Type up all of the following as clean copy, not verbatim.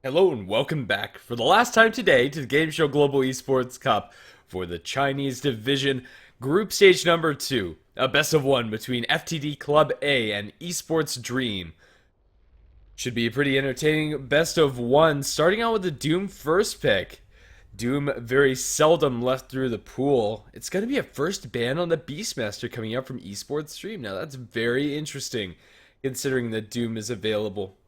Hello and welcome back for the last time today to the GameShow Global Esports Cup for the Chinese Division Group Stage number 2, a best of one between FTD.A and Esports Dream. Should be a pretty entertaining best of one, starting out with the Doom first pick. Doom very seldom left through the pool. It's going to be a first ban on the Beastmaster coming out from Esports Dream. Now that's very interesting, considering that Doom is available.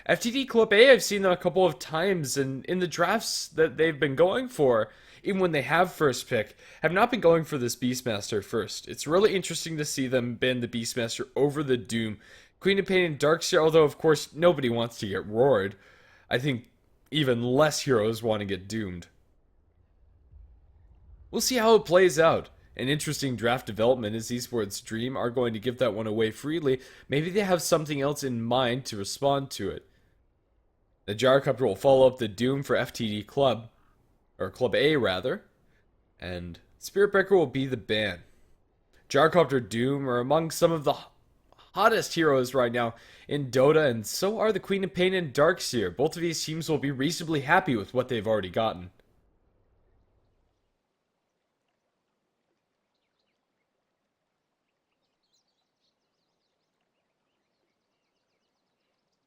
FTD.A, I've seen them a couple of times, and in the drafts that they've been going for, even when they have first pick, have not been going for this Beastmaster first. It's really interesting to see them ban the Beastmaster over the Doom. Queen of Pain and Darkseer, although of course nobody wants to get roared, I think even less heroes want to get doomed. We'll see how it plays out. An interesting draft development is Esports Dream are going to give that one away freely. Maybe they have something else in mind to respond to it. The Gyrocopter will follow up the Doom for FTD Club, or Club A rather, and Spirit Breaker will be the ban. Gyrocopter Doom are among some of the hottest heroes right now in Dota, and so are the Queen of Pain and Darkseer. Both of these teams will be reasonably happy with what they've already gotten.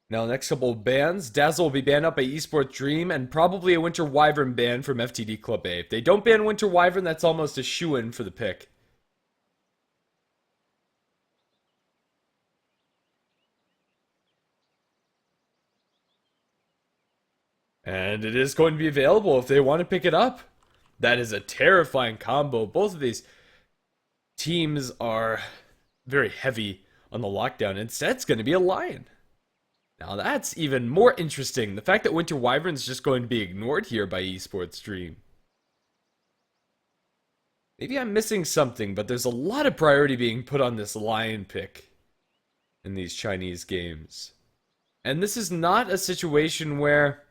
Now, the next couple of bans, Dazzle will be banned out by Esports Dream, and probably a Winter Wyvern ban from FTD.A. If they don't ban Winter Wyvern, that's almost a shoo-in for the pick. And it is going to be available if they want to pick it up. That is a terrifying combo. Both of these teams are very heavy on the lockdown. Instead, it's going to be a Lion. Now that's even more interesting. The fact that Winter Wyvern's just going to be ignored here by Esports Dream. Maybe I'm missing something, but there's a lot of priority being put on this Lion pick in these Chinese games. And this is not a situation where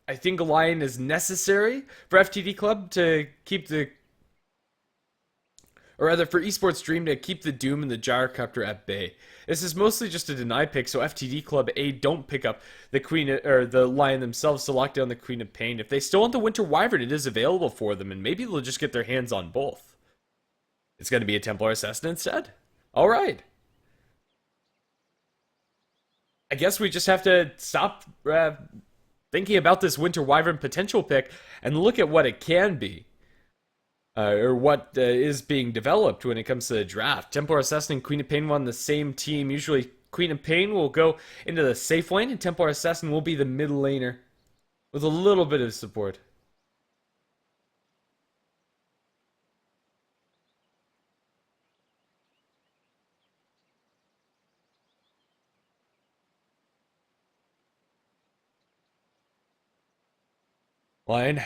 I think a Lion is necessary for FTD Club to keep the, or rather for Esports Dream to keep the Doom and the Gyrocopter at bay. This is mostly just a deny pick, so FTD.A don't pick up the Queen or the Lion themselves to lock down the Queen of Pain. If they still want the Winter Wyvern, it is available for them, and maybe they'll just get their hands on both. It's going to be a Templar Assassin instead. All right. I guess we just have to stop thinking about this Winter Wyvern potential pick and look at what it can be. Or what is being developed when it comes to the draft. Templar Assassin and Queen of Pain on the same team. Usually Queen of Pain will go into the safe lane and Templar Assassin will be the mid laner with a little bit of support. Line.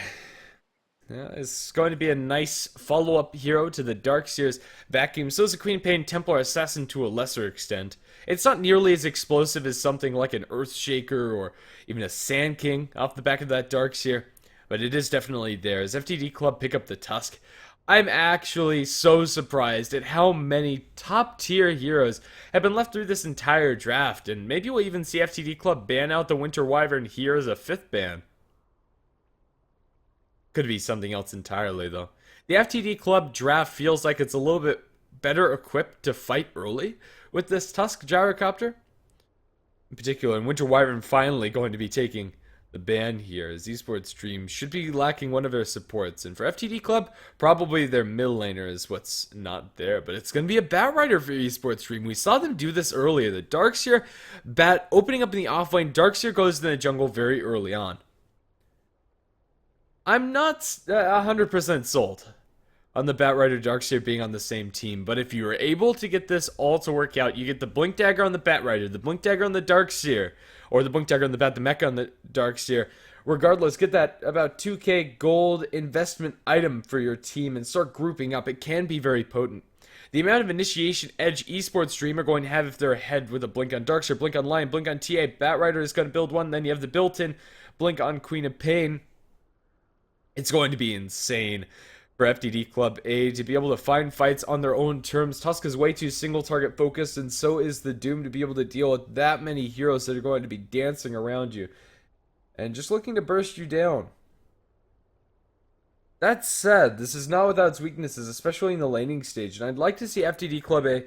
Yeah, it's going to be a nice follow-up hero to the Darkseer's vacuum. So is the Queen of Pain Templar Assassin to a lesser extent. It's not nearly as explosive as something like an Earthshaker or even a Sand King off the back of that Darkseer, but it is definitely there. As FTD Club pick up the Tusk, I'm actually so surprised at how many top-tier heroes have been left through this entire draft, and maybe we'll even see FTD Club ban out the Winter Wyvern here as a 5th ban. Could be something else entirely, though. The FTD Club draft feels like it's a little bit better equipped to fight early with this Tusk Gyrocopter. In particular, and Winter Wyvern finally going to be taking the ban here, as Esports Dream should be lacking one of their supports. And for FTD Club, probably their middle laner is what's not there. But it's going to be a Batrider for Esports Dream. We saw them do this earlier. The Darkseer Bat opening up in the offlane. Darkseer goes in the jungle very early on. I'm not 100% sold on the Batrider Darkseer being on the same team, but if you are able to get this all to work out, you get the Blink Dagger on the Batrider, the Blink Dagger on the Darkseer, or the Blink Dagger on the Bat, the Mecha on the Darkseer. Regardless, get that about 2k gold investment item for your team and start grouping up. It can be very potent. The amount of initiation edge Esports Dream are going to have if they're ahead with a Blink on Darkseer, Blink on Lion, Blink on TA, Batrider is going to build one, then you have the built-in Blink on Queen of Pain. It's going to be insane for FTD.A to be able to find fights on their own terms. Tusk is way too single target focused, and so is the Doom to be able to deal with that many heroes that are going to be dancing around you. and just looking to burst you down. That said, this is not without its weaknesses, especially in the laning stage, and I'd like to see FTD Club A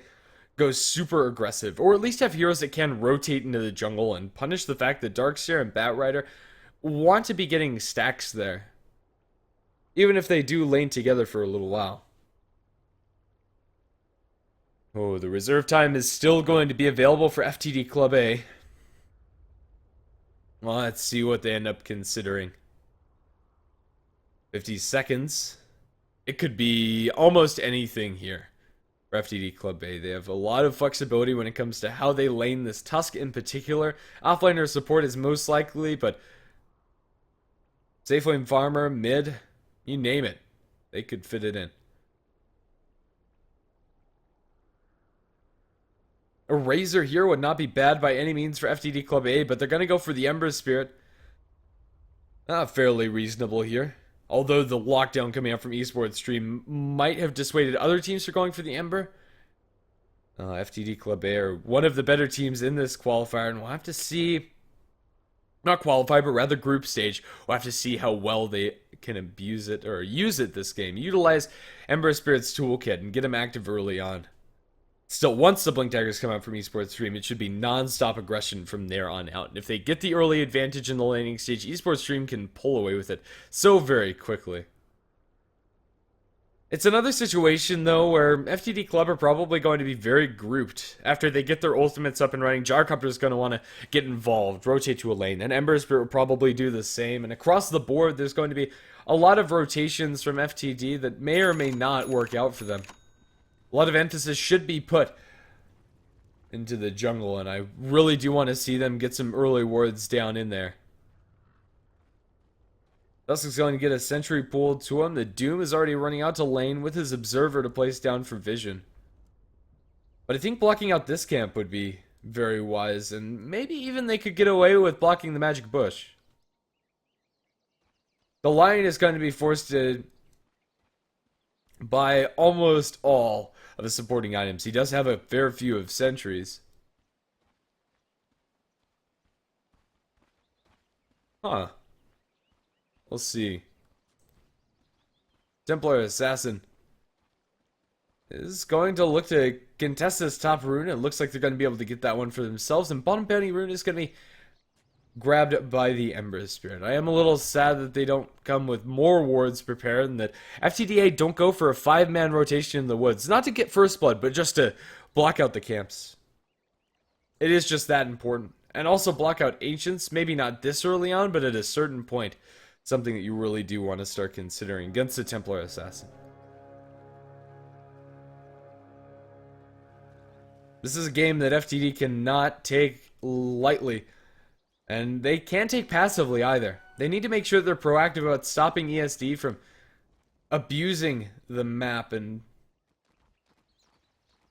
go super aggressive, or at least have heroes that can rotate into the jungle and punish the fact that Darkseer and Batrider want to be getting stacks there, even if they do lane together for a little while. Oh, the reserve time is still going to be available for FTD Club A. Well, let's see what they end up considering. 50 seconds. It could be almost anything here for FTD Club A. They have a lot of flexibility when it comes to how they lane this Tusk in particular. Offlaner support is most likely, but safe lane farmer, mid, you name it. They could fit it in. A Razor here would not be bad by any means for FTD Club A, but they're going to go for the Ember Spirit. Fairly reasonable here. Although the lockdown coming out from Esports Stream might have dissuaded other teams from going for the Ember. FTD Club A are one of the better teams in this qualifier, and we'll have to see, not qualify, but rather group stage. We'll have to see how well they can abuse it, or use it this game. Utilize Ember Spirit's toolkit and get them active early on. Still, once the Blink Daggers come out from Esports Stream, it should be non-stop aggression from there on out. And if they get the early advantage in the laning stage, Esports Stream can pull away with it so very quickly. It's another situation, though, where FTD Club are probably going to be very grouped. After they get their ultimates up and running, Gyrocopter is going to want to get involved, rotate to a lane, and Ember Spirit will probably do the same. And across the board, there's going to be a lot of rotations from FTD that may or may not work out for them. A lot of emphasis should be put into the jungle, and I really do want to see them get some early wards down in there. Dusk is going to get a sentry pulled to him. The Doom is already running out to lane with his Observer to place down for vision. But I think blocking out this camp would be very wise, and maybe even they could get away with blocking the Magic Bush. The Lion is going to be forced to buy almost all of the supporting items. He does have a fair few of sentries. Huh. We'll see. Templar Assassin is going to look to contest this top rune. It looks like they're going to be able to get that one for themselves. And bottom bounty rune is going to be grabbed by the Ember Spirit. I am a little sad that they don't come with more wards prepared, and that FTD.A don't go for a 5-man rotation in the woods. Not to get first blood, but just to block out the camps. It is just that important. And also block out Ancients, maybe not this early on, but at a certain point. Something that you really do want to start considering against the Templar Assassin. This is a game that FTD cannot take lightly. And they can't take passively either. They need to make sure they're proactive about stopping ESD from abusing the map. And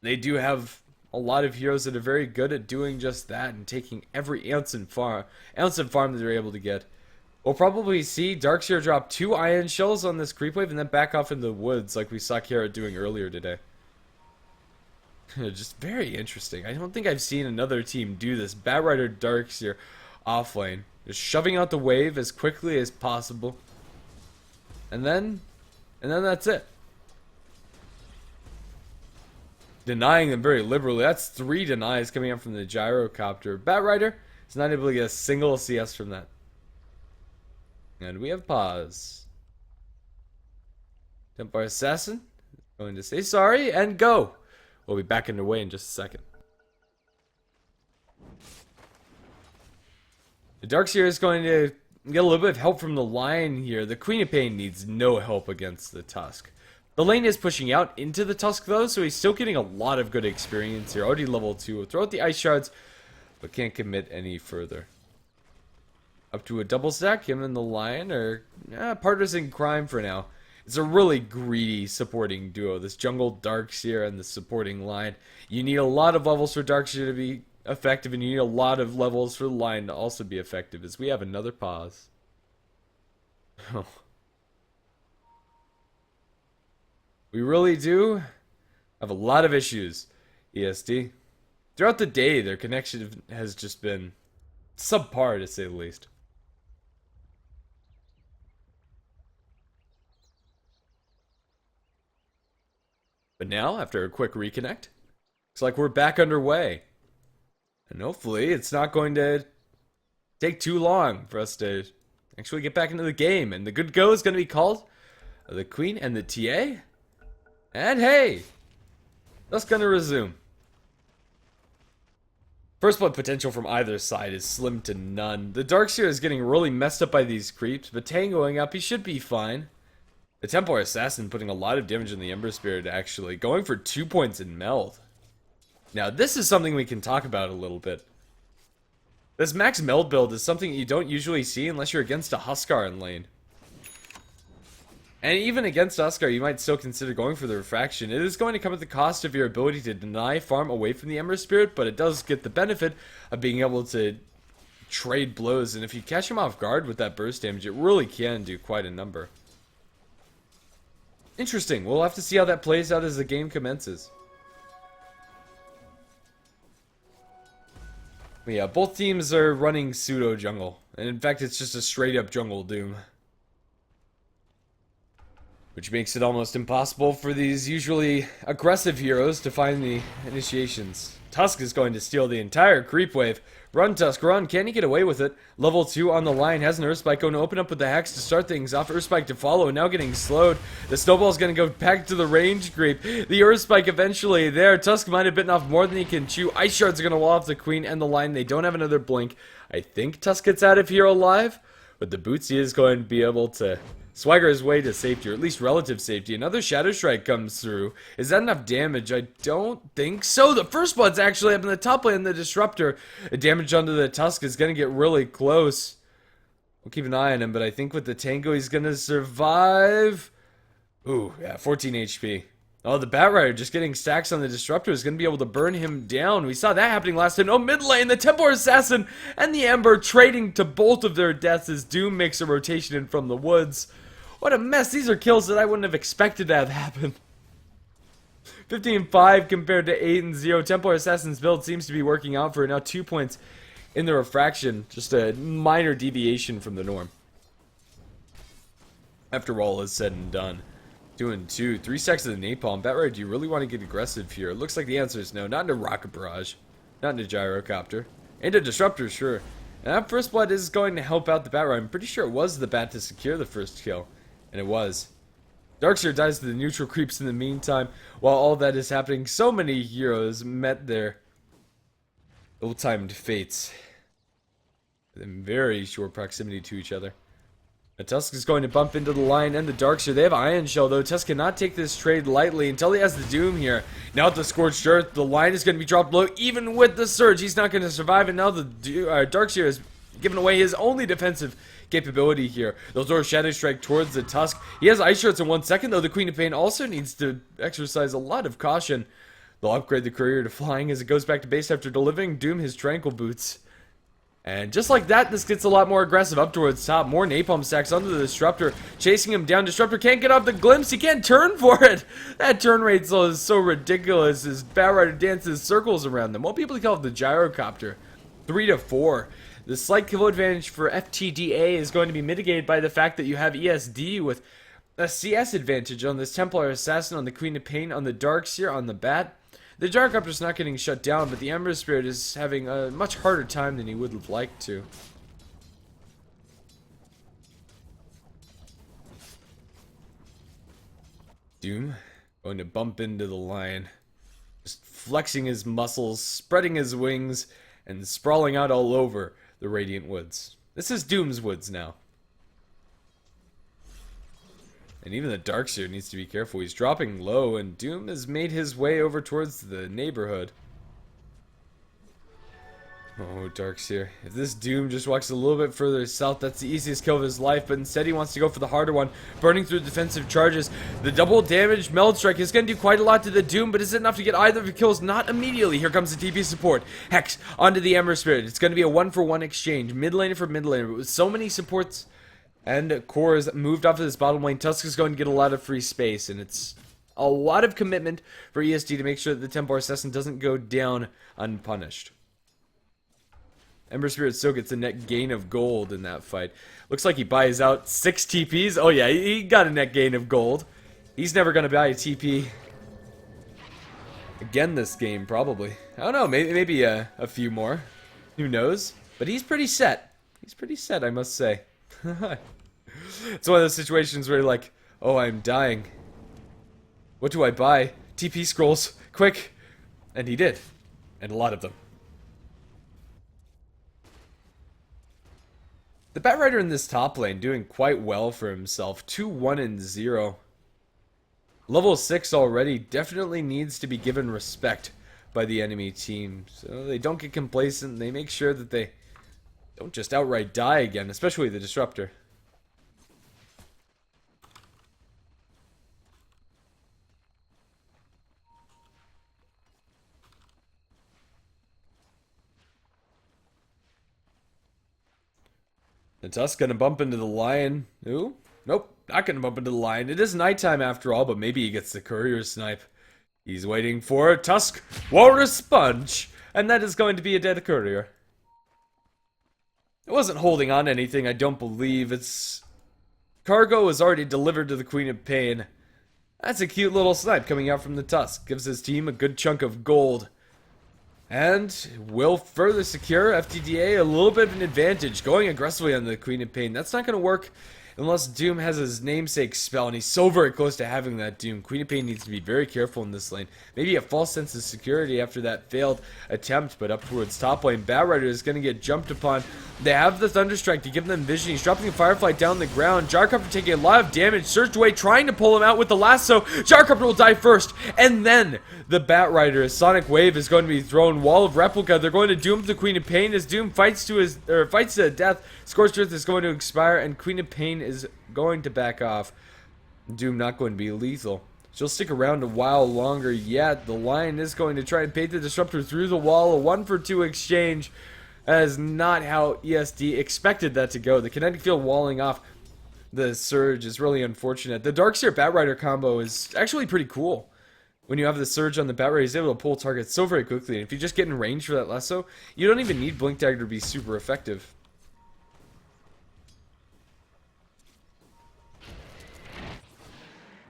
they do have a lot of heroes that are very good at doing just that and taking every ounce of farm that they're able to get. We'll probably see Darkseer drop 2 Iron Shells on this creep wave and then back off in the woods like we saw Kara doing earlier today. Just very interesting. I don't think I've seen another team do this. Batrider Darkseer offlane, just shoving out the wave as quickly as possible, and then that's it. Denying them very liberally. That's 3 denies coming up from the Gyrocopter. Batrider is not able to get a single CS from that, and we have pause. Templar Assassin is going to say sorry and go. We'll be back underway in just a second. The Darkseer is going to get a little bit of help from the Lion here. The Queen of Pain needs no help against the Tusk. The lane is pushing out into the Tusk though, so he's still getting a lot of good experience here. Already level 2. We'll throw out the Ice Shards, but can't commit any further. Up to a double stack, him and the Lion are partners in crime for now. It's a really greedy supporting duo, this jungle Darkseer and the supporting Lion. You need a lot of levels for Darkseer to be effective, and you need a lot of levels for the Lion to also be effective, as we have another pause. We really do have a lot of issues, ESD. Throughout the day, their connection has just been subpar, to say the least. now, after a quick reconnect, looks like we're back underway. And hopefully it's not going to take too long for us to actually get back into the game. And the good go is going to be called the Queen and the TA. And hey, that's going to resume. First blood potential from either side is slim to none. The Darkseer is getting really messed up by these creeps, but Tangoing up, he should be fine. The Templar Assassin putting a lot of damage on the Ember Spirit, actually. Going for 2 points in meld. Now, this is something we can talk about a little bit. This max meld build is something you don't usually see unless you're against a Huskar in lane. And even against Huskar, you might still consider going for the Refraction. It is going to come at the cost of your ability to deny farm away from the Ember Spirit, but it does get the benefit of being able to trade blows. And if you catch him off guard with that burst damage, it really can do quite a number. Interesting. We'll have to see how that plays out as the game commences. But yeah, both teams are running pseudo jungle. And in fact, it's just a straight up jungle Doom. Which makes it almost impossible for these usually aggressive heroes to find the initiations. Tusk is going to steal the entire creep wave. Run, Tusk, run. Can he get away with it? Level 2 on the line. Has an Earthspike going to open up with the hacks to start things off. Earthspike to follow. Now getting slowed. The snowball's going to go back to the range creep. The Earthspike eventually there. Tusk might have bitten off more than he can chew. Ice Shards are going to wall off the Queen and the line. They don't have another blink. I think Tusk gets out of here alive. But the Bootsy is going to be able to swagger his way to safety, or at least relative safety. Another Shadow Strike comes through. Is that enough damage? I don't think so. The first blood's actually up in the top lane. The Disruptor. The damage onto the Tusk is going to get really close. We'll keep an eye on him, but I think with the Tango, he's going to survive. Ooh, yeah, 14 HP. Oh, the Batrider just getting stacks on the Disruptor is going to be able to burn him down. We saw that happening last time. Oh, mid lane, the Templar Assassin and the Ember trading to both of their deaths as Doom makes a rotation in from the woods. What a mess. These are kills that I wouldn't have expected to have happen. 15-5 compared to 8-0. Templar Assassin's build seems to be working out for now. 2 points in the Refraction. Just a minor deviation from the norm. After all is said and done. Doing 3 stacks of the Napalm. Batrider, do you really want to get aggressive here? It looks like the answer is no. Not into Rocket Barrage. Not into Gyrocopter. Into Disruptor, sure. And that first blood is going to help out the Batrider. I'm pretty sure it was the Bat to secure the first kill. And it was. Darkseer dies to the neutral creeps in the meantime. While all that is happening, so many heroes met their ill-timed fates. In very short proximity to each other. The Tusk is going to bump into the line and the Darkseer. They have Iron Shell, though. Tusk cannot take this trade lightly until he has the Doom here. Now with the Scorched Earth, the line is going to be dropped low. Even with the Surge, he's not going to survive. And now the Darkseer has given away his only defensive capability here. They'll throw a Shadow Strike towards the Tusk. He has Ice Shards in 1 second, though. The Queen of Pain also needs to exercise a lot of caution. They'll upgrade the Courier to flying as it goes back to base after delivering Doom his Tranquil Boots. And just like that, this gets a lot more aggressive up towards top. More Napalm stacks onto the Disruptor, chasing him down. Disruptor can't get off the glimpse. He can't turn for it. That turn rate is so ridiculous as Batrider dances circles around them. What people call it the Gyrocopter. 3-4. The slight kill advantage for FTD.A is going to be mitigated by the fact that you have ESD with a CS advantage on this Templar Assassin, on the Queen of Pain, on the Darkseer, on the Bat. The Gyrocopter's not getting shut down, but the Ember Spirit is having a much harder time than he would have liked to. Doom going to bump into the line, just flexing his muscles, spreading his wings, and sprawling out all over the Radiant Woods. This is Doom's Woods now. And even the Darkseer needs to be careful. He's dropping low, and Doom has made his way over towards the neighborhood. Oh, Darkseer. If this Doom just walks a little bit further south, that's the easiest kill of his life, but instead he wants to go for the harder one, burning through defensive charges. The double damage Meld Strike is going to do quite a lot to the Doom, but is it enough to get either of the kills? Not immediately. Here comes the TP support. Hex onto the Ember Spirit. It's going to be a 1-for-1 exchange. Mid laner for mid laner, but with so many supports and cores moved off of this bottom lane, Tusk is going to get a lot of free space, and it's a lot of commitment for ESD to make sure that the Templar Assassin doesn't go down unpunished. Ember Spirit still gets a net gain of gold in that fight. Looks like he buys out 6 TPs. Oh yeah, he got a net gain of gold. He's never going to buy a TP again this game, probably. I don't know, maybe a few more. Who knows? But he's pretty set. He's pretty set, I must say. It's one of those situations where you're like, oh, I'm dying. What do I buy? TP scrolls, quick! And he did. And a lot of them. The Batrider in this top lane doing quite well for himself. 2-1-0. Level 6 already, definitely needs to be given respect by the enemy team. So they don't get complacent, they make sure that they don't just outright die again, especially the Disruptor. The Tusk gonna bump into the Lion. Ooh, nope, not gonna bump into the Lion. It is nighttime after all, but maybe he gets the Courier Snipe. He's waiting for Tusk, Walrus Sponge, and that is going to be a dead Courier. It wasn't holding on to anything, I don't believe. Its cargo was already delivered to the Queen of Pain. That's a cute little snipe coming out from the Tusk. Gives his team a good chunk of gold. And will further secure FTD.A a little bit of an advantage, going aggressively on the Queen of Pain. That's not going to work unless Doom has his namesake spell, and he's so very close to having that Doom. Queen of Pain needs to be very careful in this lane. Maybe a false sense of security after that failed attempt, but up towards top lane, Batrider is going to get jumped upon. They have the Thunderstrike to give them vision. He's dropping the Firefly down the ground. Gyrocopter taking a lot of damage. Surged away, trying to pull him out with the lasso. Gyrocopter will die first, and then the Batrider, Sonic Wave, is going to be thrown. Wall of Replica. They're going to doom the Queen of Pain as Doom fights to death. Scorched Earth is going to expire, and Queen of Pain is going to back off. Doom not going to be lethal. She'll stick around a while longer yet. The Lion is going to try and bait the Disruptor through the wall. A 1-for-2 exchange. That is not how ESD expected that to go. The kinetic field walling off the Surge is really unfortunate. The Darkseer Batrider combo is actually pretty cool. When you have the Surge on the Batrider, he's able to pull targets so very quickly. And if you just get in range for that lasso, you don't even need Blink Dagger to be super effective.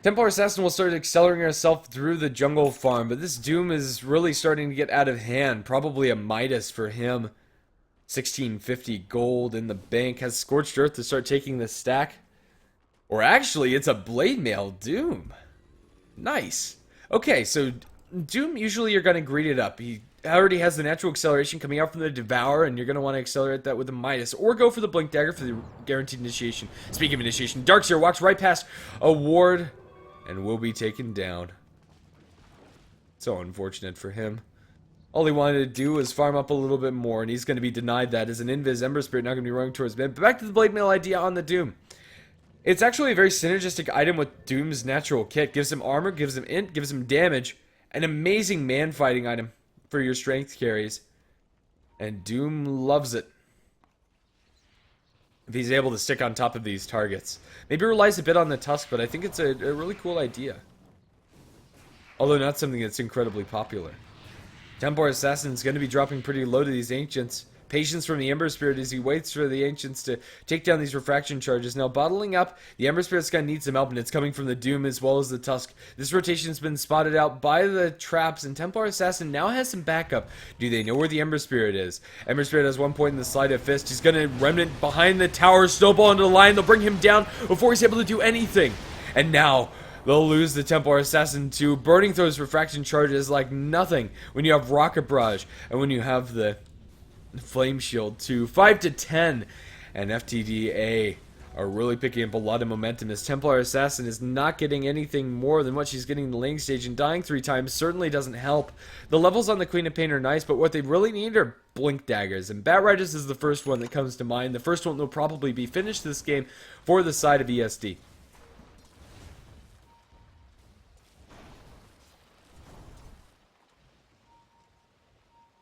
Templar Assassin will start accelerating herself through the jungle farm, but this Doom is really starting to get out of hand. Probably a Midas for him. 1650 gold in the bank. Has Scorched Earth to start taking the stack. Or actually, it's a Blade Mail Doom. Nice. Okay, so Doom, usually you're going to greed it up. He already has the natural acceleration coming out from the Devour, and you're going to want to accelerate that with a Midas. Or go for the Blink Dagger for the guaranteed initiation. Speaking of initiation, Darkseer walks right past a ward and will be taken down. So unfortunate for him. All he wanted to do was farm up a little bit more, and he's going to be denied that as an Invis Ember Spirit not going to be running towards mid. But back to the Blade Mail idea on the Doom. It's actually a very synergistic item with Doom's natural kit. Gives him armor, gives him int, gives him damage. An amazing man-fighting item for your strength carries. And Doom loves it. If he's able to stick on top of these targets. Maybe relies a bit on the Tusk, but I think it's a really cool idea. Although not something that's incredibly popular. Templar Assassin is going to be dropping pretty low to these Ancients. Patience from the Ember Spirit as he waits for the Ancients to take down these refraction charges. Now bottling up, the Ember Spirit's going to need some help, and it's coming from the Doom as well as the Tusk. This rotation's been spotted out by the traps, and Templar Assassin now has some backup. Do they know where the Ember Spirit is? Ember Spirit has 1 point in the Sleight of Fist. He's going to Remnant behind the tower, snowball into the line. They'll bring him down before he's able to do anything. And now they'll lose the Templar Assassin to burning those refraction charges like nothing when you have Rocket Barrage and when you have the Flame Shield too. 5-10, and FTD.A are really picking up a lot of momentum as Templar Assassin is not getting anything more than what she's getting in the lane stage, and dying 3 times certainly doesn't help. The levels on the Queen of Pain are nice, but what they really need are Blink Daggers, and Batriders is the first one that comes to mind. The first one will probably be finished this game for the side of ESD.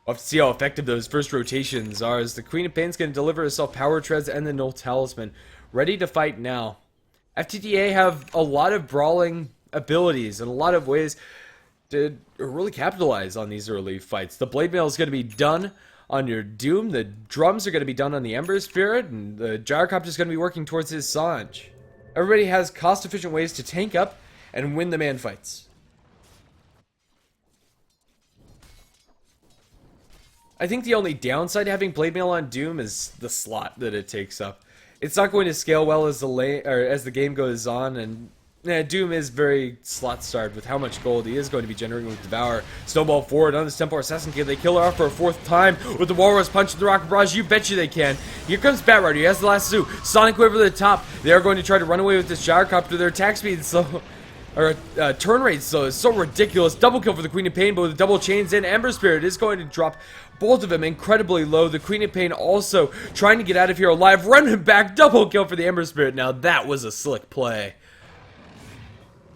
We'll have to see how effective those first rotations are, as the Queen of Pain's going to deliver herself Power Treads and the Null Talisman. Ready to fight now. FTD.A have a lot of brawling abilities and a lot of ways to really capitalize on these early fights. The Blade Mail is going to be done on your Doom, the drums are going to be done on the Ember Spirit, and the Gyrocopter is going to be working towards his Sange. Everybody has cost-efficient ways to tank up and win the man fights. I think the only downside to having blade mail on Doom is the slot that it takes up. It's not going to scale well as the game goes on, and Doom is very slot starved with how much gold he is going to be generating with Devour. Snowball forward on this Templar Assassin. Can they kill her off for a fourth time with the Walrus punch and the Rocket Barrage? You bet you they can. Here comes Batrider. He has the lasso. Sonic Wave over the top. They are going to try to run away with this Gyrocopter. Their attack speed is so... turn rate so is so ridiculous. Double kill for the Queen of Pain, but with double chains in, Ember Spirit is going to drop both of them incredibly low. The Queen of Pain also trying to get out of here alive. Running back, double kill for the Ember Spirit. Now that was a slick play.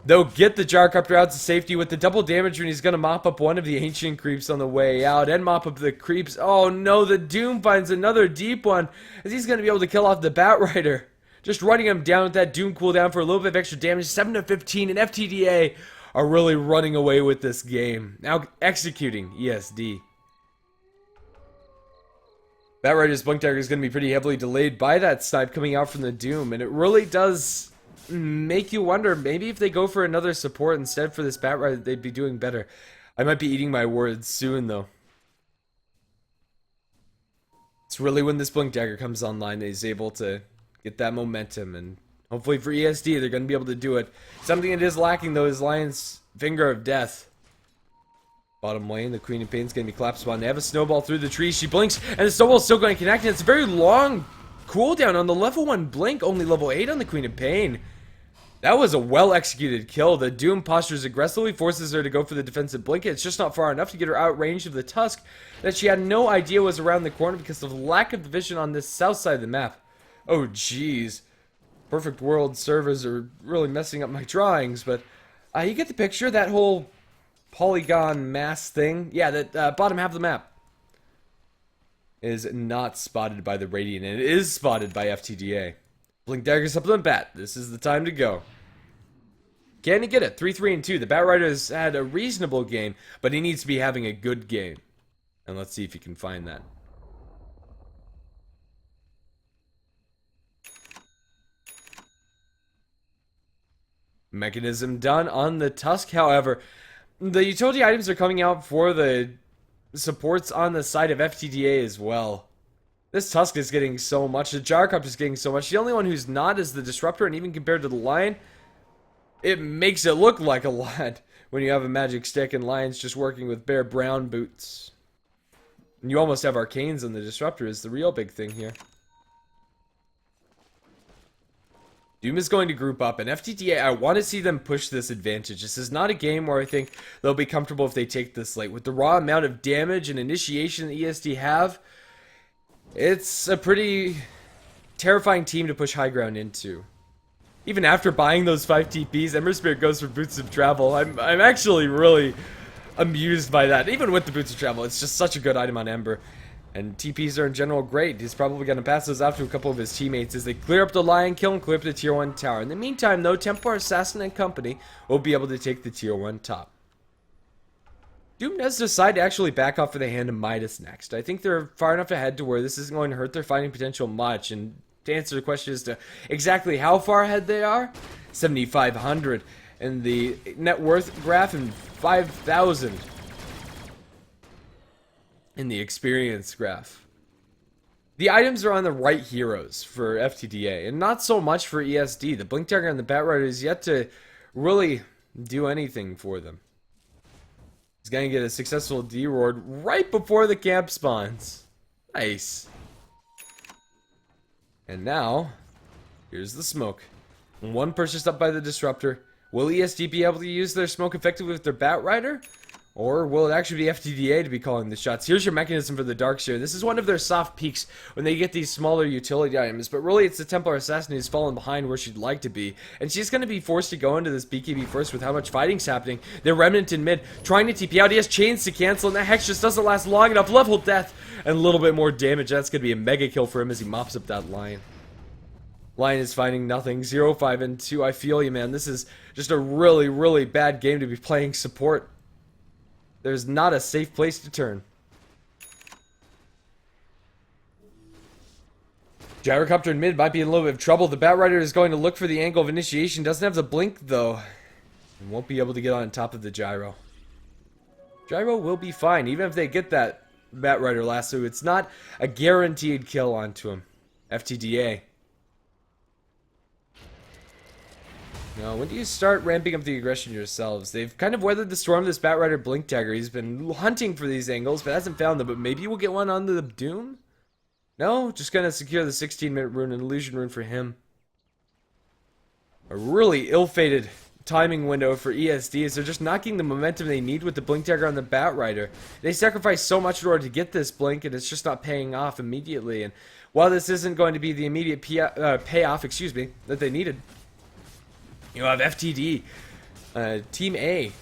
They'll get the Gyrocopter out to safety with the double damage, and he's going to mop up one of the ancient creeps on the way out and mop up the creeps. Oh no, the Doom finds another deep one as he's going to be able to kill off the Batrider. Just running him down with that Doom cooldown for a little bit of extra damage. 7 to 15, and FTD.A are really running away with this game. Now executing ESD. Batrider's Blink Dagger is going to be pretty heavily delayed by that snipe coming out from the Doom, and it really does make you wonder, maybe if they go for another support instead for this Batrider, they'd be doing better. I might be eating my words soon, though. It's really when this Blink Dagger comes online that he's able to get that momentum, and hopefully for ESD they're going to be able to do it. Something that is lacking though is Lion's Finger of Death. Bottom lane, the Queen of Pain's going to be collapsed upon. They have a snowball through the tree. She blinks, and the snowball's still going to connect, and it's a very long cooldown on the level 1 blink, only level 8 on the Queen of Pain. That was a well-executed kill. The Doom postures aggressively, forces her to go for the defensive blink. It's just not far enough to get her out range of the Tusk that she had no idea was around the corner because of the lack of vision on this south side of the map. Oh jeez, Perfect World servers are really messing up my drawings, but you get the picture. That whole polygon mass thing, yeah, that bottom half of the map is not spotted by the Radiant, and it is spotted by FTD.A. Blink Dagger Supplement Bat, this is the time to go. Can he get it? 3-3-2. The Batrider has had a reasonable game, but he needs to be having a good game, and let's see if he can find that. Mechanism done on the Tusk, however. The utility items are coming out for the supports on the side of FTD.A as well. This Tusk is getting so much. The Gyrocopter is getting so much. The only one who's not is the Disruptor, and even compared to the Lion, it makes it look like a lot when you have a magic stick and Lion's just working with bare brown boots. And you almost have Arcanes on the Disruptor is the real big thing here. Doom is going to group up, and FTD.A, I want to see them push this advantage. This is not a game where I think they'll be comfortable if they take this late. With the raw amount of damage and initiation that ESD have, it's a pretty terrifying team to push high ground into. Even after buying those 5 TPs, Ember Spirit goes for Boots of Travel. I'm actually really amused by that. Even with the Boots of Travel, it's just such a good item on Ember. And TPs are in general great. He's probably going to pass those out to a couple of his teammates as they clear up the Lion kill and clear up the tier 1 tower. In the meantime, though, Templar Assassin and company will be able to take the tier 1 top. Doom does decide to actually back off for the Hand of Midas next. I think they're far enough ahead to where this isn't going to hurt their fighting potential much. And to answer the question as to exactly how far ahead they are, 7,500 in the net worth graph and 5,000 in the experience graph. The items are on the right heroes for FTD.A, and not so much for ESD. The Blink Dagger and the Batrider is yet to really do anything for them. He's going to get a successful D-Ward right before the camp spawns. Nice. And now, here's the smoke. One purchased up by the Disruptor. Will ESD be able to use their smoke effectively with their Batrider? Or will it actually be FTD.A to be calling the shots? Here's your mechanism for the Darkseer. This is one of their soft peaks when they get these smaller utility items, but really it's the Templar Assassin who's fallen behind where she'd like to be. And she's going to be forced to go into this BKB first with how much fighting's happening. The Remnant in mid, trying to TP out. He has chains to cancel, and that Hex just doesn't last long enough. Level death and a little bit more damage. That's going to be a mega kill for him as he mops up that Lion. Lion is finding nothing. 0, 5, and 2. I feel you, man. This is just a really, really bad game to be playing support. There's not a safe place to turn. Gyrocopter in mid might be in a little bit of trouble. The Batrider is going to look for the angle of initiation. Doesn't have the blink, though. And won't be able to get on top of the Gyro. Gyro will be fine. Even if they get that Batrider lasso. It's not a guaranteed kill onto him. FTD.A. Now, when do you start ramping up the aggression yourselves? They've kind of weathered the storm of this Batrider Blink Dagger. He's been hunting for these angles, but hasn't found them. But maybe we'll get one on the Doom? No? Just gonna secure the 16-minute rune, an illusion rune for him. A really ill-fated timing window for ESD is they're just knocking the momentum they need with the Blink Dagger on the Batrider. They sacrificed so much in order to get this Blink, and it's just not paying off immediately. And while this isn't going to be the immediate payoff, that they needed, you have FTD, Team A,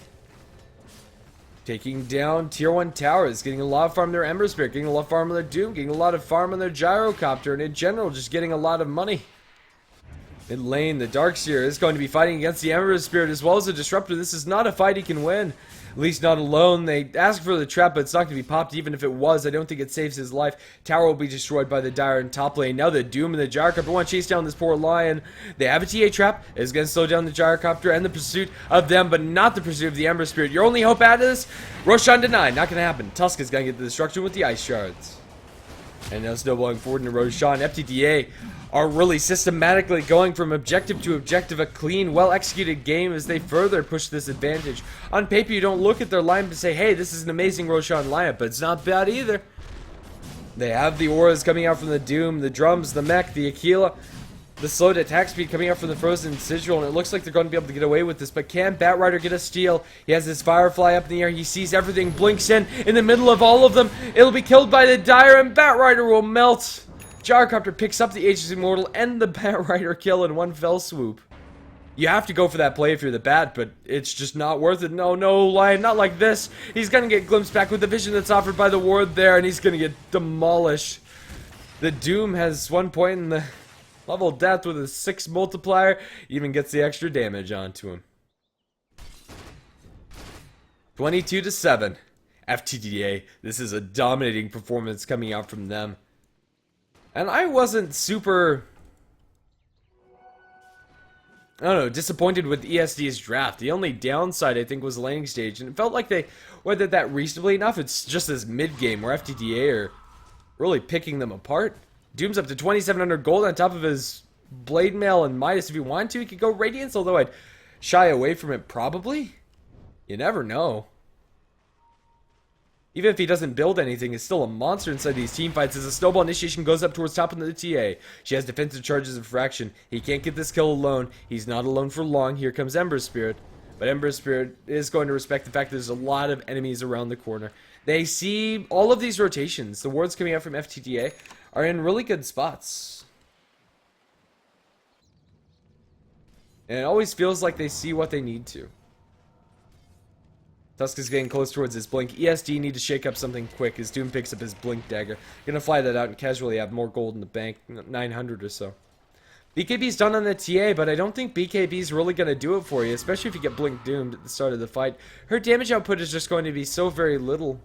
taking down Tier 1 towers, getting a lot of farm on their Ember Spirit, getting a lot of farm on their Doom, getting a lot of farm on their Gyrocopter, and in general, just getting a lot of money. Mid lane, the Darkseer is going to be fighting against the Ember Spirit as well as the Disruptor. This is not a fight he can win. At least not alone. They ask for the trap, but it's not going to be popped. Even if it was, I don't think it saves his life. Tower will be destroyed by the Dire in top lane. Now the Doom and the Gyrocopter want to chase down this poor Lion. They have a TA trap. It's going to slow down the Gyrocopter and the pursuit of them, but not the pursuit of the Ember Spirit. Your only hope out of this? Roshan denied. Not going to happen. Tusk is going to get the destruction with the Ice Shards. And now snowballing forward into Roshan. FTD.A are really systematically going from objective to objective, a clean, well-executed game as they further push this advantage. On paper, you don't look at their lineup and say, hey, this is an amazing Roshan lineup, but it's not bad either. They have the auras coming out from the Doom, the drums, the mech, the Aquila, the slowed attack speed coming out from the Frozen Sigil, and it looks like they're going to be able to get away with this, but can Batrider get a steal? He has his Firefly up in the air, he sees everything, blinks in the middle of all of them, it'll be killed by the Dire, and Batrider will melt. Gyrocopter picks up the Aegis Immortal and the Batrider kill in one fell swoop. You have to go for that play if you're the Bat, but it's just not worth it. No, Lion, not like this. He's gonna get glimpsed back with the vision that's offered by the ward there, and he's gonna get demolished. The Doom has 1 point in the level of death with a 6 multiplier, even gets the extra damage onto him. 22-7. FTD.A. This is a dominating performance coming out from them. And I wasn't super, I don't know, disappointed with ESD's draft. The only downside, I think, was the laning stage. And it felt like they weathered that reasonably enough. It's just this mid-game where FTD.A are really picking them apart. Doom's up to 2,700 gold on top of his Blade Mail and Midas. If you want to, he could go Radiance, although I'd shy away from it probably. You never know. Even if he doesn't build anything, he's still a monster inside these team fights as the snowball initiation goes up towards top of the TA. She has defensive charges of fraction. He can't get this kill alone. He's not alone for long. Here comes Ember Spirit. But Ember Spirit is going to respect the fact that there's a lot of enemies around the corner. They see all of these rotations. The wards coming out from FTD.A are in really good spots. And it always feels like they see what they need to. Tusk is getting close towards his blink. ESD need to shake up something quick as Doom picks up his blink dagger. Gonna fly that out and casually have more gold in the bank, 900 or so. BKB's done on the TA, but I don't think BKB's really gonna do it for you, especially if you get blink doomed at the start of the fight. Her damage output is just going to be so very little.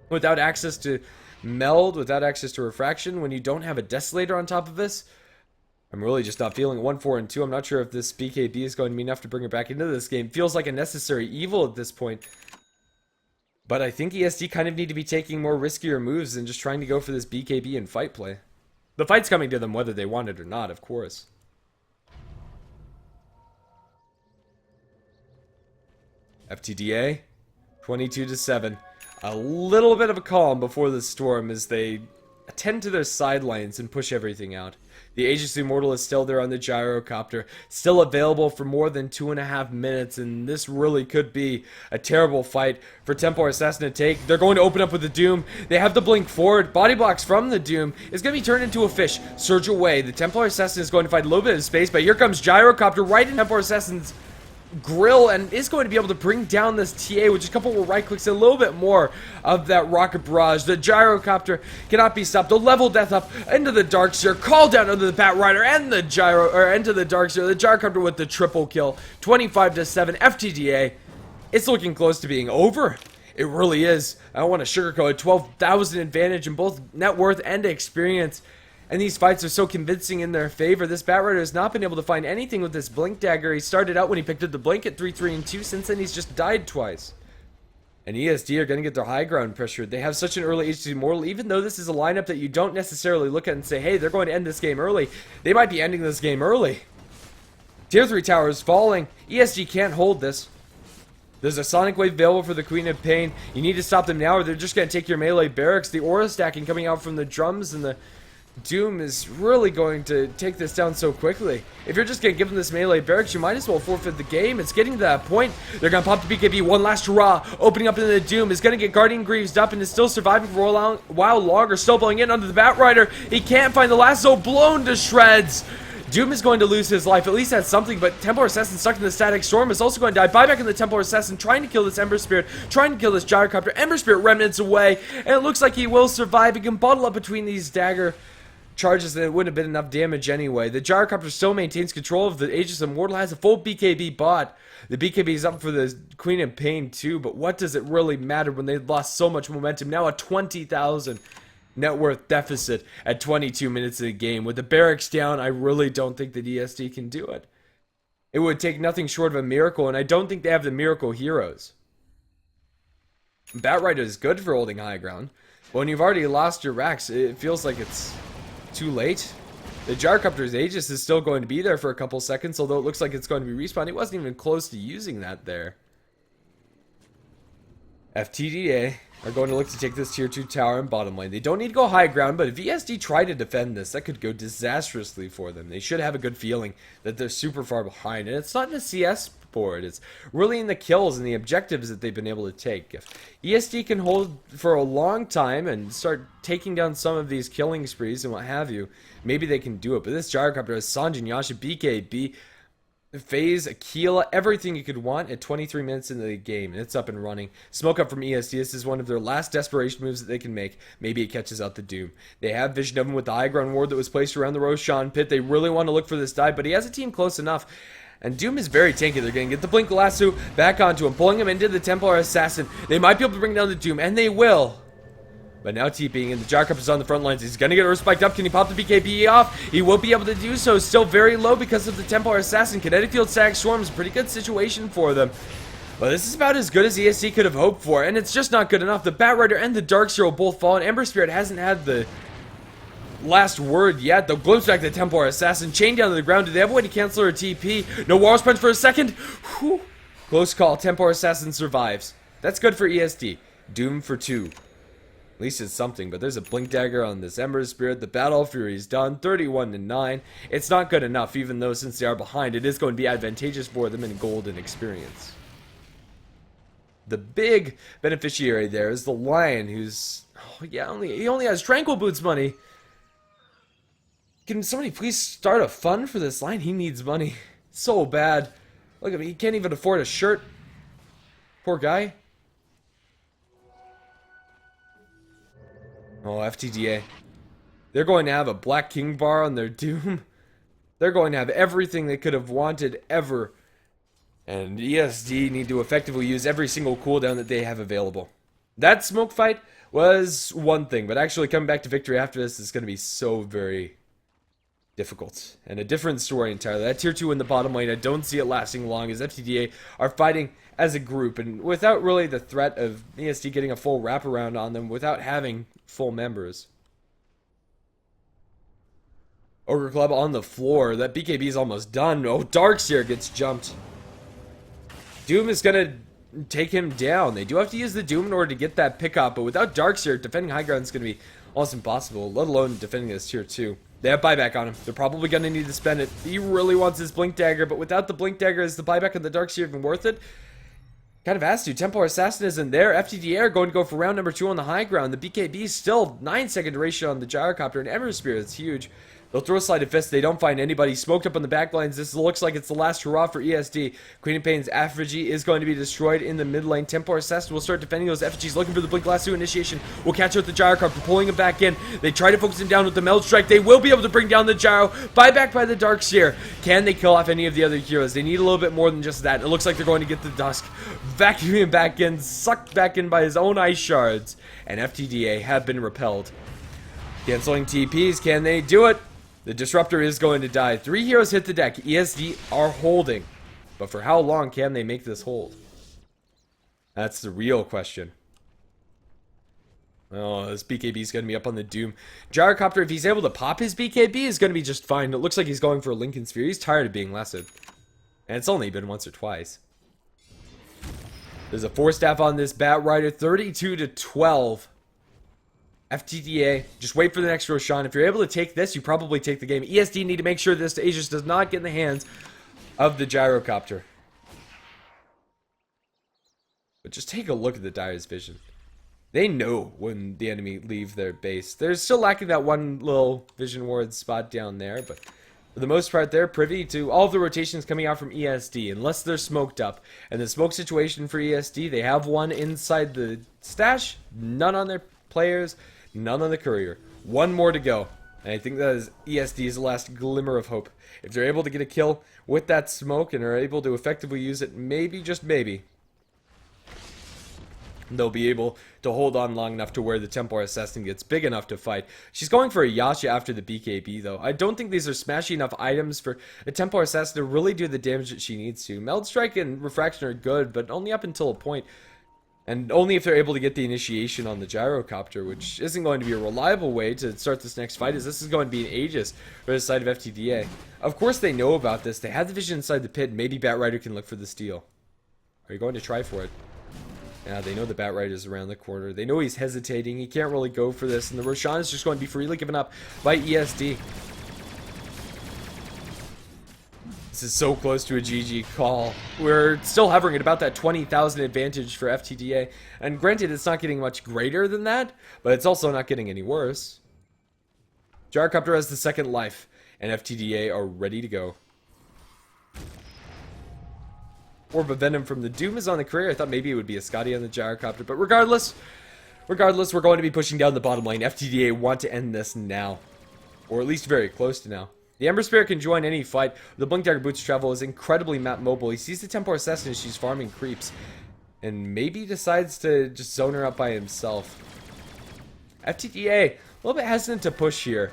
Without access to meld, without access to refraction, when you don't have a Desolator on top of this, I'm really just not feeling it. 1, 4, and 2. I'm not sure if this BKB is going to be enough to bring her back into this game. Feels like a necessary evil at this point. But I think ESD kind of need to be taking more riskier moves than just trying to go for this BKB and fight play. The fight's coming to them whether they want it or not, of course. FTD.A, 22-7. A little bit of a calm before the storm as they attend to their sidelines and push everything out. The Aegis Immortal is still there on the Gyrocopter, still available for more than 2.5 minutes, and this really could be a terrible fight for Templar Assassin to take. They're going to open up with the Doom. They have the blink forward. Body blocks from the Doom is going to be turned into a fish. Surge away. The Templar Assassin is going to find a little bit of space, but here comes Gyrocopter right in Templar Assassin's grill and is going to be able to bring down this TA with just a couple more right clicks and a little bit more of that rocket barrage. The Gyrocopter cannot be stopped. The level death up into the Darkseer, call down under the Batrider and the into the Darkseer. The Gyrocopter with the triple kill. 25-7. FTD.A. It's looking close to being over. It really is. I don't want to sugarcoat it. 12,000 advantage in both net worth and experience. And these fights are so convincing in their favor. This Batrider has not been able to find anything with this blink dagger. He started out when he picked up the blink at 3, 3, and 2. Since then, he's just died twice. And ESD are going to get their high ground pressured. They have such an early HC Immortal, even though this is a lineup that you don't necessarily look at and say, hey, they're going to end this game early. They might be ending this game early. Tier 3 tower is falling. ESD can't hold this. There's a Sonic Wave available for the Queen of Pain. You need to stop them now or they're just going to take your melee barracks. The aura stacking coming out from the drums and the Doom is really going to take this down so quickly. If you're just going to give them this melee barracks, you might as well forfeit the game. It's getting to that point. They're going to pop the BKB. One last hurrah. Opening up into the Doom is going to get Guardian Greaves up and is still surviving for a while longer. Still blowing in under the Batrider. He can't find the lasso. Blown to shreds. Doom is going to lose his life. At least that's something, but Templar Assassin stuck in the Static Storm is also going to die. Buyback in the Templar Assassin trying to kill this Ember Spirit, trying to kill this Gyrocopter. Ember Spirit remnants away, and it looks like he will survive. He can bottle up between these dagger charges and it wouldn't have been enough damage anyway. The Gyrocopter still maintains control of the Aegis Immortal, has a full BKB bot. The BKB is up for the Queen of Pain too, but what does it really matter when they've lost so much momentum? Now a 20,000 net worth deficit at 22 minutes of the game. With the barracks down, I really don't think that ESD can do it. It would take nothing short of a miracle, and I don't think they have the miracle heroes. Batrider is good for holding high ground, but when you've already lost your racks, it feels like it's too late. The Gyrocopter's Aegis is still going to be there for a couple seconds, although it looks like it's going to be respawned. He wasn't even close to using that there. FTD.A are going to look to take this tier 2 tower and bottom lane. They don't need to go high ground, but if ESD try to defend this, that could go disastrously for them. They should have a good feeling that they're super far behind, and it's not in the CS board. It's really in the kills and the objectives that they've been able to take. If ESD can hold for a long time and start taking down some of these killing sprees and what have you, maybe they can do it. But this Gyrocopter has Sanjin, Yasha, BKB, Phase, Aquila, everything you could want at 23 minutes into the game, and it's up and running. Smoke up from ESD. This is one of their last desperation moves that they can make. Maybe it catches out the Doom. They have vision of him with the high ground ward that was placed around the Roshan pit. They really want to look for this dive, but he has a team close enough. And Doom is very tanky. They're going to get the Blink Lasso back onto him, pulling him into the Templar Assassin. They might be able to bring down the Doom, and they will. But now TPing, and the Gyrocopter is on the front lines. He's going to get her spiked up. Can he pop the BKB off? He will be able to do so. Still very low because of the Templar Assassin. Kinetic Field Static Storm is a pretty good situation for them. But this is about as good as ESC could have hoped for, and it's just not good enough. The Batrider and the Darkseer will both fall, and Ember Spirit hasn't had the last word yet. They'll glimpse back the Templar Assassin, chained down to the ground. Do they have a way to cancel her TP? No Walrus Punch for a second. Whew. Close call. Templar Assassin survives. That's good for ESD. Doom for 2. At least it's something, but there's a Blink Dagger on this Ember Spirit. The Battle Fury is done, 31-9. It's not good enough, even though since they are behind, it is going to be advantageous for them in gold and experience. The big beneficiary there is the Lion, who's, oh yeah, he only has Tranquil Boots money. Can somebody please start a fund for this Lion? He needs money so bad. Look at me, he can't even afford a shirt. Poor guy. Oh, FTD.A. They're going to have a Black King bar on their Doom. They're going to have everything they could have wanted ever. And ESD need to effectively use every single cooldown that they have available. That smoke fight was one thing, but actually coming back to victory after this is going to be so very difficult. And a different story entirely. That tier 2 in the bottom lane, I don't see it lasting long as FTD.A are fighting as a group. And without really the threat of ESD getting a full wraparound on them, without having full members. Ogre Club on the floor. That BKB is almost done. Oh, Darkseer gets jumped. Doom is going to take him down. They do have to use the Doom in order to get that pick up, but without Darkseer, defending high ground is going to be almost impossible, let alone defending this tier 2. They have buyback on him. They're probably going to need to spend it. He really wants his Blink Dagger, but without the Blink Dagger, is the buyback on the Darkseer even worth it? Kind of has to. Templar Assassin isn't there. FTD.A are going to go for round number 2 on the high ground. The BKB is still 9-second duration on the Gyrocopter, and Ember Spirit is huge. They'll throw a Sleight of Fist. They don't find anybody. Smoked up on the backlines. This looks like it's the last hurrah for ESD. Queen of Pain's effigy is going to be destroyed in the mid lane. Templar Assassin will start defending those effigies, looking for the Blink Lasso initiation. Will catch out the Gyrocopter, pulling him back in. They try to focus him down with the Meld Strike. They will be able to bring down the Gyro. Buyback by the Darkseer. Can they kill off any of the other heroes? They need a little bit more than just that. It looks like they're going to get the Dusk. Vacuuming him back in, sucked back in by his own ice shards. And FTD.A have been repelled. Canceling TPs. Can they do it? The Disruptor is going to die. 3 heroes hit the deck. ESD are holding. But for how long can they make this hold? That's the real question. Oh, this BKB is going to be up on the Doom. Gyrocopter, if he's able to pop his BKB, is going to be just fine. It looks like he's going for a Lincoln Sphere. He's tired of being lessened. And it's only been once or twice. There's a 4-staff on this Bat Rider, 32-12. FTD.A, just wait for the next Roshan. If you're able to take this, you probably take the game. ESD need to make sure this Aegis does not get in the hands of the Gyrocopter. But just take a look at the Dire's vision. They know when the enemy leave their base. They're still lacking that one little vision ward spot down there, but for the most part, they're privy to all of the rotations coming out from ESD, unless they're smoked up. And the smoke situation for ESD, they have one inside the stash, none on their players, none on the courier. One more to go. And I think that is ESD's last glimmer of hope. If they're able to get a kill with that smoke and are able to effectively use it, maybe, just maybe, they'll be able to hold on long enough to where the Templar Assassin gets big enough to fight. She's going for a Yasha after the BKB, though. I don't think these are smashy enough items for a Templar Assassin to really do the damage that she needs to. Meld Strike and Refraction are good, but only up until a point. And only if they're able to get the initiation on the Gyrocopter, which isn't going to be a reliable way to start this next fight, as this is going to be an Aegis for the side of FTD.A. Of course they know about this. They have the vision inside the pit. Maybe Bat Rider can look for the steal. Are you going to try for it? Yeah, they know the Bat Rider's around the corner. They know he's hesitating. He can't really go for this. And the Roshan is just going to be freely given up by ESD. This is so close to a GG call. We're still hovering at about that 20,000 advantage for FTD.A. And granted, it's not getting much greater than that, but it's also not getting any worse. Gyrocopter has the second life, and FTD.A are ready to go. Orb of Venom from the Doom is on the career. I thought maybe it would be a Scotty on the Gyrocopter, but regardless, we're going to be pushing down the bottom lane. FTD.A want to end this now, or at least very close to now. The Ember Spirit can join any fight. The Blink Dagger Boots of Travel is incredibly map mobile. He sees the Templar Assassin as she's farming creeps, and maybe decides to just zone her up by himself. FTD.A a little bit hesitant to push here.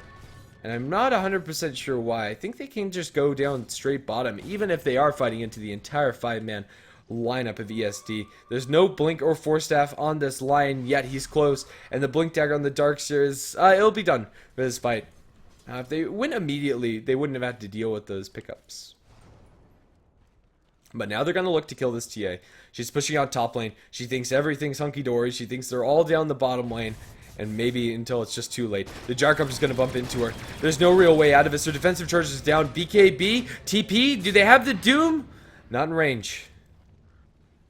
And I'm not 100% sure why. I think they can just go down straight bottom, even if they are fighting into the entire 5-man lineup of ESD. There's no Blink or 4-staff on this line, yet he's close. And the Blink Dagger on the Darkseer is, it'll be done for this fight. If they win immediately, they wouldn't have had to deal with those pickups. But now they're going to look to kill this TA. She's pushing out top lane. She thinks everything's hunky-dory. She thinks they're all down the bottom lane. And maybe until it's just too late. The Gyrocopter is going to bump into her. There's no real way out of it. So defensive charge is down. BKB, TP, do they have the Doom? Not in range.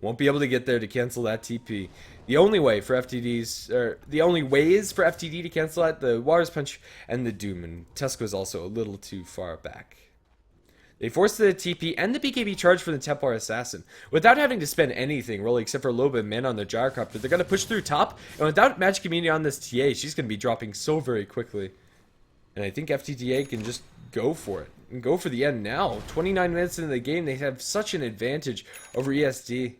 Won't be able to get there to cancel that TP. The only way for FTD's, or the only ways for FTD to cancel that, the Water's Punch and the Doom. And Tesco's also a little too far back. They forced the TP and the BKB charge for the Templar Assassin. Without having to spend anything, really, except for a little bit of mana on the Gyrocopter, they're going to push through top. And without Magic Immunity on this TA, she's going to be dropping so very quickly. And I think FTD.A can just go for it. And go for the end now. 29 minutes into the game, they have such an advantage over ESD.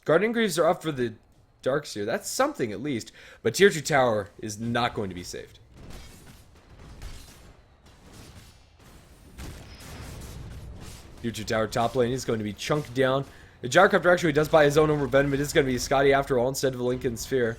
Guardian Greaves are up for the Darkseer. That's something, at least. But Tier 2 Tower is not going to be saved. Tier 2 Tower top lane is going to be chunked down. The Gyrocopter actually does buy his own Orb of Venom. It is going to be a Scotty after all instead of a Lincoln Sphere.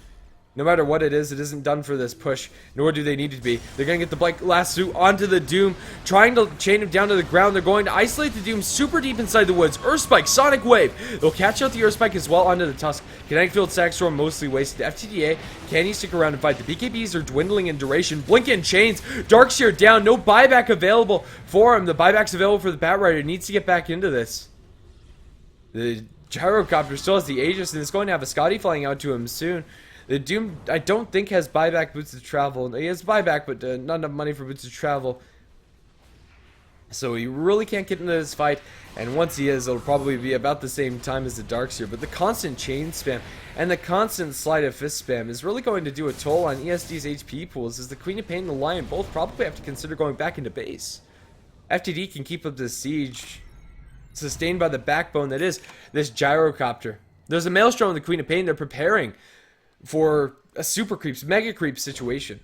No matter what it isn't done for this push, nor do they need it to be. They're going to get the Blink Lasso onto the Doom, trying to chain him down to the ground. They're going to isolate the Doom super deep inside the woods. Earth Spike, Sonic Wave. They'll catch out the Earth Spike as well onto the Tusk. Kinetic Field, Sack Storm mostly wasted. FTD.A, can he stick around and fight? The BKBs are dwindling in duration. Blink and Chains. Darkseer down. No buyback available for him. The buyback's available for the Bat Rider. Needs to get back into this. The Gyrocopter still has the Aegis, and it's going to have a Scotty flying out to him soon. The Doom, I don't think, has buyback Boots of Travel. He has buyback, but not enough money for Boots of Travel. So he really can't get into this fight. And once he is, it'll probably be about the same time as the Darkseer. But the constant chain spam and the constant Sleight of Fist spam is really going to do a toll on ESD's HP pools, as the Queen of Pain and the Lion both probably have to consider going back into base. FTD can keep up the siege, sustained by the backbone that is this Gyrocopter. There's a Maelstrom and the Queen of Pain. They're preparing for a super creeps, mega creep situation.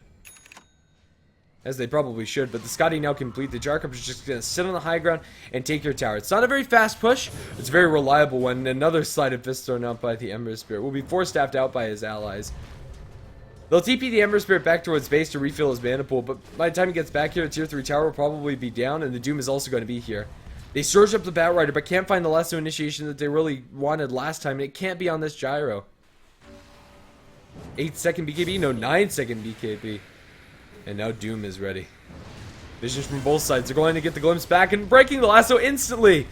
as they probably should, but the Scotty now complete. The Jarkup is just going to sit on the high ground and take your tower. It's not a very fast push. It's a very reliable one. Another Slide of Fist thrown out by the Ember Spirit. Will be force-staffed out by his allies. They'll TP the Ember Spirit back towards base to refill his mana pool, but by the time he gets back here, the tier 3 tower will probably be down, and the Doom is also going to be here. They surge up the Batrider, but can't find the lasso initiation that they really wanted last time, and it can't be on this gyro. 8-second BKB? No, 9-second BKB. And now Doom is ready. Visions from both sides. They're going to get the glimpse back and breaking the lasso instantly.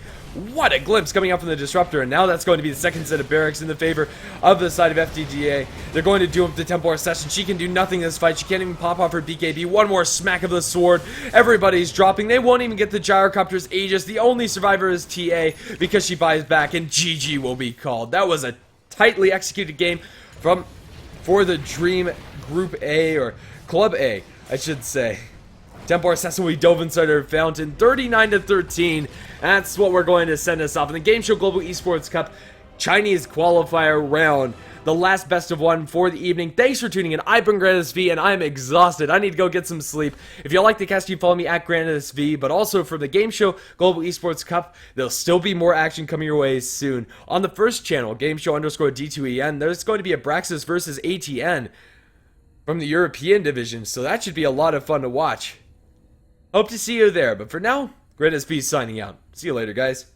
What a glimpse coming out from the Disruptor. And now that's going to be the second set of barracks in the favor of the side of FTD.A. They're going to do up the Templar Session. She can do nothing in this fight. She can't even pop off her BKB. One more smack of the sword. Everybody's dropping. They won't even get the Gyrocopter's Aegis. The only survivor is TA because she buys back, and GG will be called. That was a tightly executed game for the Dream Group A, or Club A, I should say. Templar Assassin, we dove inside our fountain, 39-13. That's what we're going to send us off in the GameShow Global Esports Cup Chinese qualifier round. The last best of one for the evening. Thanks for tuning in. I've been GranitusV, and I'm exhausted. I need to go get some sleep. If you like the cast, you follow me at GranitusV, but also for the GameShow Global Esports Cup, there'll still be more action coming your way soon. On the first channel, GameShow_D2EN, there's going to be Abraxas versus ATN from the European division, so that should be a lot of fun to watch. Hope to see you there, but for now, GranitusV signing out. See you later, guys.